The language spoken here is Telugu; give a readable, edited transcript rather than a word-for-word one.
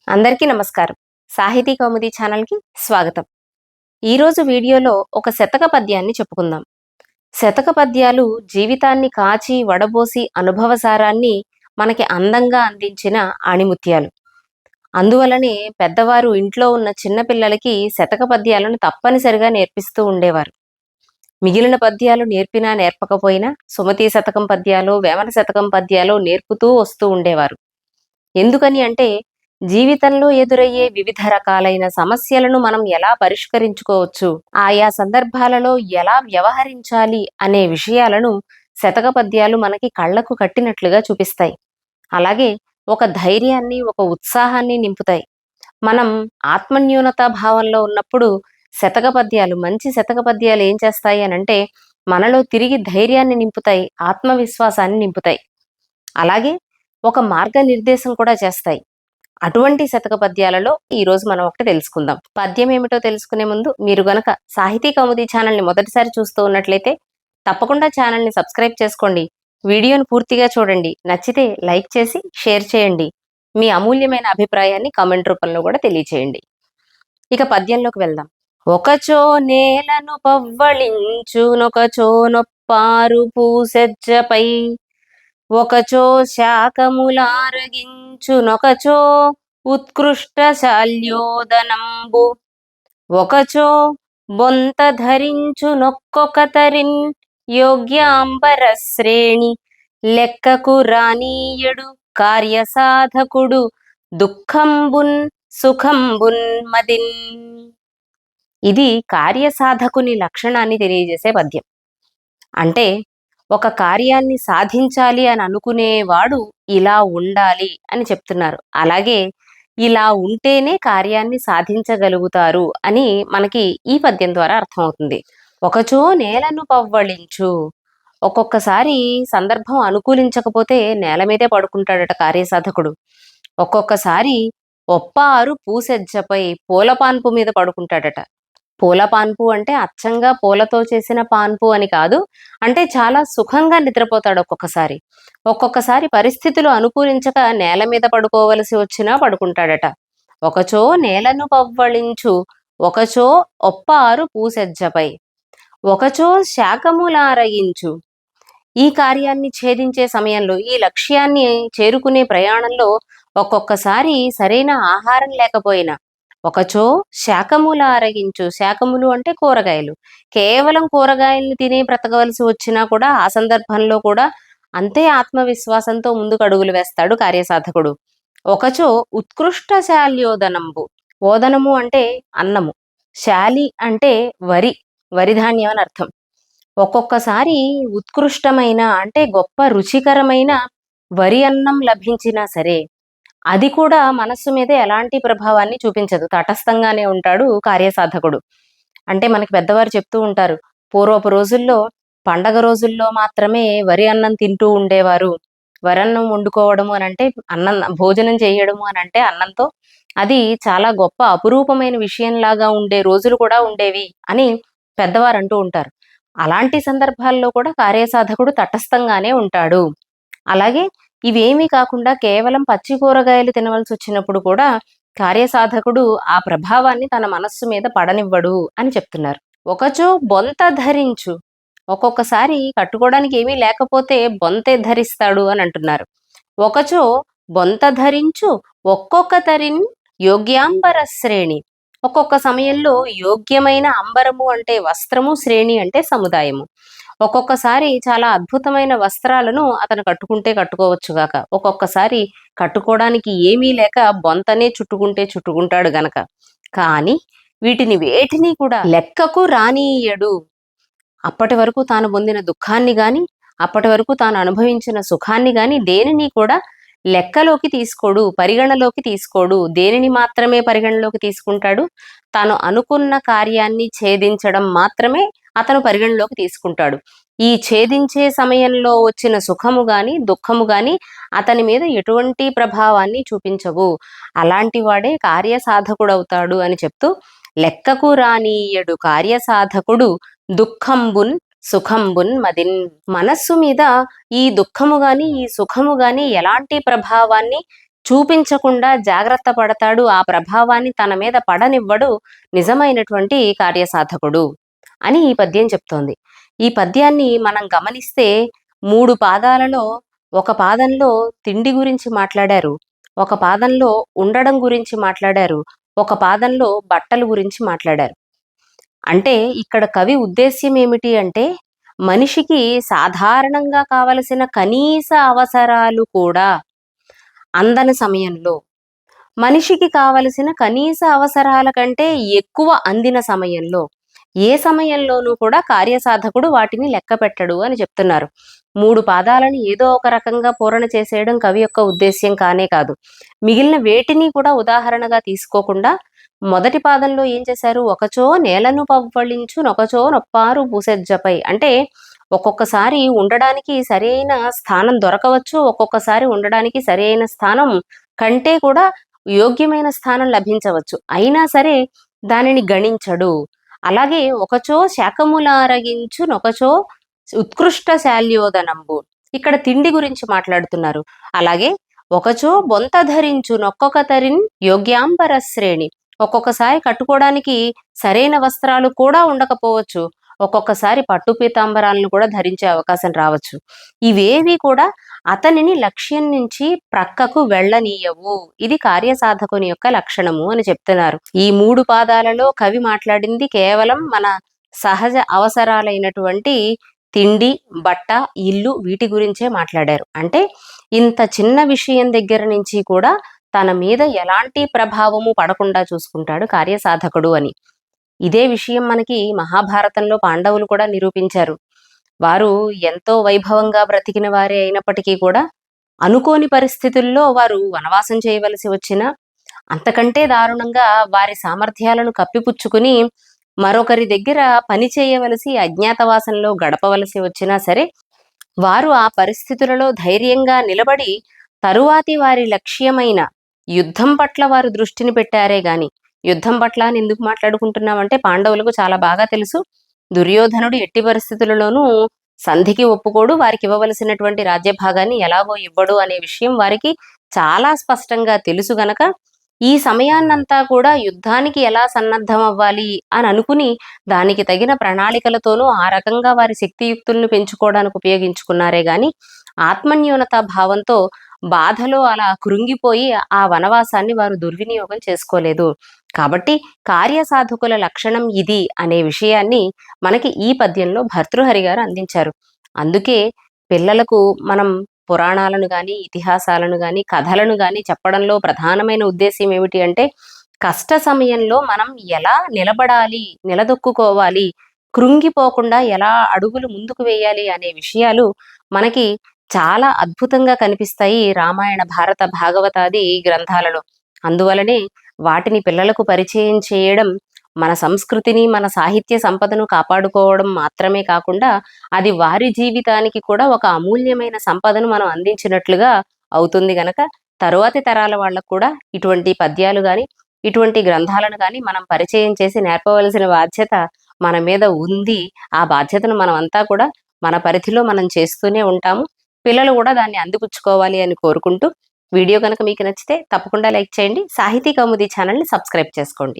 అందరికీ నమస్కారం. సాహితీ కౌముది ఛానల్‌కి స్వాగతం. ఈరోజు వీడియోలో ఒక శతక పద్యాన్ని చెప్పుకుందాం. శతక పద్యాలు జీవితాన్ని కాచి వడబోసి అనుభవసారాన్ని మనకి అందంగా అందించిన ఆణిముత్యాలు. అందువలనే పెద్దవారు ఇంట్లో ఉన్న చిన్న పిల్లలకి శతక పద్యాలను తప్పనిసరిగా నేర్పిస్తూ ఉండేవారు. మిగిలిన పద్యాలు నేర్పినా నేర్పకపోయినా సుమతీ శతకం పద్యాలో, వేమన శతకం పద్యాలో నేర్పుతూ వస్తూ ఉండేవారు. ఎందుకని అంటే జీవితంలో ఎదురయ్యే వివిధ రకాలైన సమస్యలను మనం ఎలా పరిష్కరించుకోవచ్చు, ఆయా సందర్భాలలో ఎలా వ్యవహరించాలి అనే విషయాలను శతక పద్యాలు మనకి కళ్లకు కట్టినట్లుగా చూపిస్తాయి. అలాగే ఒక ధైర్యాన్ని, ఒక ఉత్సాహాన్ని నింపుతాయి. మనం ఆత్మన్యూనతా భావంలో ఉన్నప్పుడు శతక పద్యాలు, మంచి శతక పద్యాలు ఏం చేస్తాయి అనంటే మనలో తిరిగి ధైర్యాన్ని నింపుతాయి, ఆత్మవిశ్వాసాన్ని నింపుతాయి. అలాగే ఒక మార్గనిర్దేశం కూడా చేస్తాయి. అటువంటి శతక పద్యాలలో ఈరోజు మనం ఒకటి తెలుసుకుందాం. పద్యం ఏమిటో తెలుసుకునే ముందు మీరు గనక సాహితీ కౌముది ఛానల్ని మొదటిసారి చూస్తూ ఉన్నట్లయితే తప్పకుండా ఛానల్ని సబ్స్క్రైబ్ చేసుకోండి. వీడియోను పూర్తిగా చూడండి. నచ్చితే లైక్ చేసి షేర్ చేయండి. మీ అమూల్యమైన అభిప్రాయాన్ని కామెంట్ రూపంలో కూడా తెలియచేయండి. ఇక పద్యంలోకి వెళ్దాం. ఒకచో నేలను పవ్వళించునొకచో నొప్పారు పూసెజ్జపై, ఒకచో శాకములారగించునొకచో ఉత్కృష్ట శాల్యోదనంబు, ఒకచో బొంత ధరించునొక్కొకతరిన్ యోగ్యాంబర శ్రేణి, లెక్కకు రానీయడు కార్యసాధకుడు దుఃఖంబున్ సుఖంబున్ మదిన్. ఇది కార్యసాధకుని లక్షణాన్ని తెలియజేసే పద్యం. అంటే ఒక కార్యాన్ని సాధించాలి అని అనుకునేవాడు ఇలా ఉండాలి అని చెప్తున్నారు. అలాగే ఇలా ఉంటేనే కార్యాన్ని సాధించగలుగుతారు అని మనకి ఈ పద్యం ద్వారా అర్థమవుతుంది. ఒకచో నేలను పవ్వళించు. ఒక్కొక్కసారి సందర్భం అనుకూలించకపోతే నేల మీదే పడుకుంటాడట కార్యసాధకుడు. ఒక్కొక్కసారి ఒప్పారు పూసెజ్జపై, పూలపాన్పు మీద పడుకుంటాడట. పూల పాన్పు అంటే అచ్చంగా పూలతో చేసిన పాన్పు అని కాదు. అంటే చాలా సుఖంగా నిద్రపోతాడు ఒక్కొక్కసారి. ఒక్కొక్కసారి పరిస్థితులు అనుకూలించక నేల మీద పడుకోవలసి వచ్చినా పడుకుంటాడట. ఒకచో నేలను పవ్వళించు, ఒకచో ఒప్పారు పూసెజ్జపై, ఒకచో శాకములారగించు. ఈ కార్యాన్ని ఛేదించే సమయంలో, ఈ లక్ష్యాన్ని చేరుకునే ప్రయాణంలో ఒక్కొక్కసారి సరైన ఆహారం లేకపోయినా, ఒకచో శాకముల అరగించు. శాకములు అంటే కూరగాయలు. కేవలం కూరగాయల్ని తిని బ్రతకవలసి వచ్చినా కూడా ఆ సందర్భంలో కూడా అంతే ఆత్మవిశ్వాసంతో ముందుకు అడుగులు వేస్తాడు కార్యసాధకుడు. ఒకచో ఉత్కృష్ట శాల్యోదనంబు. ఓదనము అంటే అన్నము, శాలి అంటే వరి, వరిధాన్యం అని అర్థం. ఒక్కొక్కసారి ఉత్కృష్టమైన అంటే గొప్ప రుచికరమైన వరి అన్నం లభించినా సరే అది కూడా మనస్సు మీద ఎలాంటి ప్రభావాన్ని చూపించదు. తటస్థంగానే ఉంటాడు కార్యసాధకుడు. అంటే మనకి పెద్దవారు చెప్తూ ఉంటారు, పూర్వపు రోజుల్లో పండగ రోజుల్లో మాత్రమే వరి అన్నం తింటూ ఉండేవారు. వరన్నం వండుకోవడము అని అంటే అన్నం భోజనం చేయడము అని అంటే అన్నంతో అది చాలా గొప్ప అపురూపమైన విషయంలాగా ఉండే రోజులు కూడా ఉండేవి అని పెద్దవారు అంటూ ఉంటారు. అలాంటి సందర్భాల్లో కూడా కార్యసాధకుడు తటస్థంగానే ఉంటాడు. అలాగే ఇవేమీ కాకుండా కేవలం పచ్చి కూరగాయలు తినవలసి వచ్చినప్పుడు కూడా కార్యసాధకుడు ఆ ప్రభావాన్ని తన మనస్సు మీద పడనివ్వడు అని చెప్తున్నారు. ఒకచో బొంత ధరించు. ఒక్కొక్కసారి కట్టుకోవడానికి ఏమీ లేకపోతే బొంతే ధరిస్తాడు అని అంటున్నారు. ఒకచో బొంత ధరించు ఒక్కొక్క తరిన్ యోగ్యాంబర శ్రేణి. ఒక్కొక్క సమయంలో యోగ్యమైన అంబరము అంటే వస్త్రము, శ్రేణి అంటే సముదాయము. ఒక్కొక్కసారి చాలా అద్భుతమైన వస్త్రాలను అతను కట్టుకుంటే కట్టుకోవచ్చుగాక, ఒక్కొక్కసారి కట్టుకోవడానికి ఏమీ లేక బొంతనే చుట్టుకుంటాడు గనక. కానీ వీటిని వేటిని కూడా లెక్కకు రానీయడు. అప్పటి వరకు తాను పొందిన దుఃఖాన్ని గాని, అప్పటి వరకు తాను అనుభవించిన సుఖాన్ని గాని దేనిని కూడా లెక్కలోకి తీసుకోడు, పరిగణలోకి తీసుకోడు. దేనిని మాత్రమే పరిగణలోకి తీసుకుంటాడు? తాను అనుకున్న కార్యాన్ని ఛేదించడం మాత్రమే అతను పరిగణలోకి తీసుకుంటాడు. ఈ ఛేదించే సమయంలో వచ్చిన సుఖము గాని, దుఃఖము గాని అతని మీద ఎటువంటి ప్రభావాన్ని చూపించవు. అలాంటి వాడే కార్యసాధకుడవుతాడు అని చెప్తూ, లెక్కకు రానీయడు కార్యసాధకుడు దుఃఖంబున్ సుఖంబున్ మదిన్. మనస్సు మీద ఈ దుఃఖము గాని, ఈ సుఖము గాని ఎలాంటి ప్రభావాన్ని చూపించకుండా జాగ్రత్త పడతాడు, ఆ ప్రభావాన్ని తన మీద పడనివ్వడు నిజమైనటువంటి కార్యసాధకుడు అని ఈ పద్యం చెప్తోంది. ఈ పద్యాన్ని మనం గమనిస్తే 3 పాదాలలో ఒక పాదంలో తిండి గురించి మాట్లాడారు, ఒక పాదంలో ఉండడం గురించి మాట్లాడారు, ఒక పాదంలో బట్టల గురించి మాట్లాడారు. అంటే ఇక్కడ కవి ఉద్దేశ్యం ఏమిటి అంటే, మనిషికి సాధారణంగా కావలసిన కనీస అవసరాలు కూడా అందని సమయంలో, మనిషికి కావలసిన కనీస అవసరాల కంటే ఎక్కువ అందిన సమయంలో, ఏ సమయంలోనూ కూడా కార్యసాధకుడు వాటిని లెక్క పెట్టడు అని చెప్తున్నారు. 3 పాదాలను ఏదో ఒక రకంగా పూరణ చేసేయడం కవి యొక్క ఉద్దేశ్యం కానే కాదు. మిగిలిన వేటిని కూడా ఉదాహరణగా తీసుకోకుండా మొదటి పాదంలో ఏం చేశారు, ఒకచో నేలను పవ్వళించు నొకచో నొప్పారు పూసెజ్జపై అంటే ఒక్కొక్కసారి ఉండడానికి సరైన స్థానం దొరకవచ్చు, ఒక్కొక్కసారి ఉండడానికి సరైన స్థానం కంటే కూడా యోగ్యమైన స్థానం లభించవచ్చు, అయినా సరే దానిని గణించడు. అలాగే ఒకచో శాకములారగించు నొకచో ఉత్కృష్ట శాల్యోదనంబు, ఇక్కడ తిండి గురించి మాట్లాడుతున్నారు. అలాగే ఒకచో బొంత ధరించు నొక్కొక తరిన్ యోగ్యాంబర శ్రేణి, ఒక్కొక్కసారి కట్టుకోవడానికి సరైన వస్త్రాలు కూడా ఉండకపోవచ్చు, ఒక్కొక్కసారి పట్టు పీతాంబరాలను కూడా ధరించే అవకాశం రావచ్చు. ఇవేవి కూడా అతనిని లక్ష్యం నుంచి ప్రక్కకు వెళ్ళనీయవు, ఇది కార్యసాధకుని యొక్క లక్షణము అని చెప్తున్నారు. ఈ 3 పాదాలలో కవి మాట్లాడింది కేవలం మన సహజ అవసరాలైనటువంటి తిండి, బట్ట, ఇల్లు, వీటి గురించే మాట్లాడారు. అంటే ఇంత చిన్న విషయం దగ్గర నుంచి కూడా తన మీద ఎలాంటి ప్రభావము పడకుండా చూసుకుంటాడు కార్యసాధకుడు అని. ఇదే విషయం మనకి మహాభారతంలో పాండవులు కూడా నిరూపించారు. వారు ఎంతో వైభవంగా బ్రతికిన వారే అయినప్పటికీ కూడా అనుకోని పరిస్థితుల్లో వారు వనవాసం చేయవలసి వచ్చిన, అంతకంటే దారుణంగా వారి సామర్థ్యాలను కప్పిపుచ్చుకుని మరొకరి దగ్గర పని చేయవలసి అజ్ఞాతవాసంలో గడపవలసి వచ్చినా సరే వారు ఆ పరిస్థితులలో ధైర్యంగా నిలబడి తరువాతి వారి లక్ష్యమైన యుద్ధం పట్ల వారు దృష్టిని పెట్టారే గాని, యుద్ధం పట్ల అని ఎందుకు మాట్లాడుకుంటున్నామంటే పాండవులకు చాలా బాగా తెలుసు, దుర్యోధనుడు ఎట్టి పరిస్థితులలోనూ సంధికి ఒప్పుకోడు, వారికి ఇవ్వవలసినటువంటి రాజ్యభాగాన్ని ఎలాగో ఇవ్వడు అనే విషయం వారికి చాలా స్పష్టంగా తెలుసు గనక ఈ సమయాన్నంతా కూడా యుద్ధానికి ఎలా సన్నద్ధం అవ్వాలి అని అనుకుని దానికి తగిన ప్రణాళికలతోనూ ఆ రకంగా వారి శక్తియుక్తులను పెంచుకోవడానికి ఉపయోగించుకున్నారే గాని ఆత్మన్యూనతా భావంతో బాధలో అలా కృంగిపోయి ఆ వనవాసాన్ని వారు దుర్వినియోగం చేసుకోలేదు. కాబట్టి కార్యసాధకుల లక్షణం ఇది అనే విషయాన్ని మనకి ఈ పద్యంలో భర్తృహరి గారు అందించారు. అందుకే పిల్లలకు మనం పురాణాలను గాని, ఇతిహాసాలను గాని, కథలను గాని చెప్పడంలో ప్రధానమైన ఉద్దేశ్యం ఏమిటి అంటే, కష్ట సమయంలో మనం ఎలా నిలబడాలి, నిలదొక్కుకోవాలి, కృంగిపోకుండా ఎలా అడుగులు ముందుకు వేయాలి అనే విషయాలు మనకి చాలా అద్భుతంగా కనిపిస్తాయి రామాయణ, భారత, భాగవతాది గ్రంథాలలో. అందువలనే వాటిని పిల్లలకు పరిచయం చేయడం మన సంస్కృతిని, మన సాహిత్య సంపదను కాపాడుకోవడం మాత్రమే కాకుండా అది వారి జీవితానికి కూడా ఒక అమూల్యమైన సంపదను మనం అందించినట్లుగా అవుతుంది గనక తరువాతి తరాల వాళ్ళకు కూడా ఇటువంటి పద్యాలు గాని, ఇటువంటి గ్రంథాలను గాని మనం పరిచయం చేసి నేర్పవలసిన బాధ్యత మన మీద ఉంది. ఆ బాధ్యతను మనం అంతా కూడా మన పరిధిలో మనం చేస్తూనే ఉంటాము. పిల్లలు కూడా దాన్ని అందిపుచ్చుకోవాలి అని కోరుకుంటూ, వీడియో కనుక మీకు నచ్చితే తప్పకుండా లైక్ చేయండి. సాహితీ కౌముది ఛానల్ని సబ్స్క్రైబ్ చేసుకోండి.